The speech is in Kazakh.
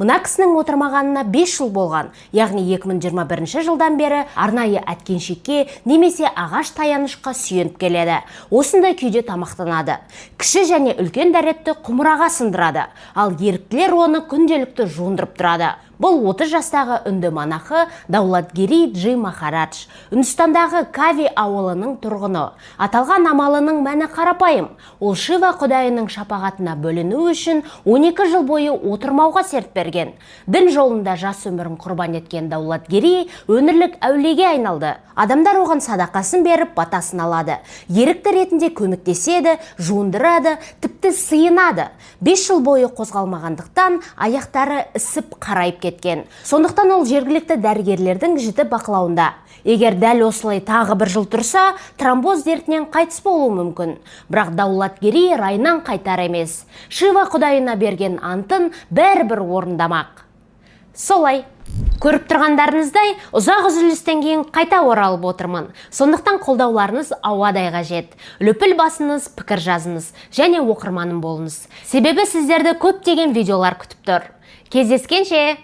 Мына кісінің отырмағанына 5 жыл болған, яғни 2021 жылдан бері арнайы әткеншекке немесе ағаш таянышқа сүйеніп келеді. Осындай күйде тамақтанады. Кіші және үлкен дәретті құмыраға сындырады, ал еріктілер оны күнделікті жуындырып тұрады. Бұл 30 жастағы үнді монахы Даулатгири Джи Махарадж, Үндістандағы Кави ауылының тұрғыны. Аталған амалының мәні қарапайым. Ол Шива құдайының шапағатына бөліну үшін 12 жыл бойы отырмауға серт берген. Дін жолында жас өмірін құрбан еткен Даулатгири өңірлік әулиеге айналды. Адамдар оған садақасын беріп, батасын алады. Ерікті ретінде көмектеседі, жуындырады, тіпті сыйынады. 5 жыл бойы қозғалмағандықтан аяқтары ісіп қарайып кеткен. Сондықтан ол жергілікті дәрігерлердің жіті бақылауында. Егер дәл осылай тағы бір жыл тұрса, тромбоз дертінен қайтыс болуы мүмкін. Бірақ Даулатгири райынан қайтар емес. Шива құдайына берген антын бәрібір орындамақ. Солай. Көріп тұрғандарыңыздай, ұзақ үзілістен кейін қайта оралып отырмын. Сондықтан қолдауларыңыз ауадай қажет. Лүпіл басыңыз, пікір жазыңыз және оқырманым болыңыз. Себебі сіздерді көптеген видеолар күтіп тұр. Кездескенше!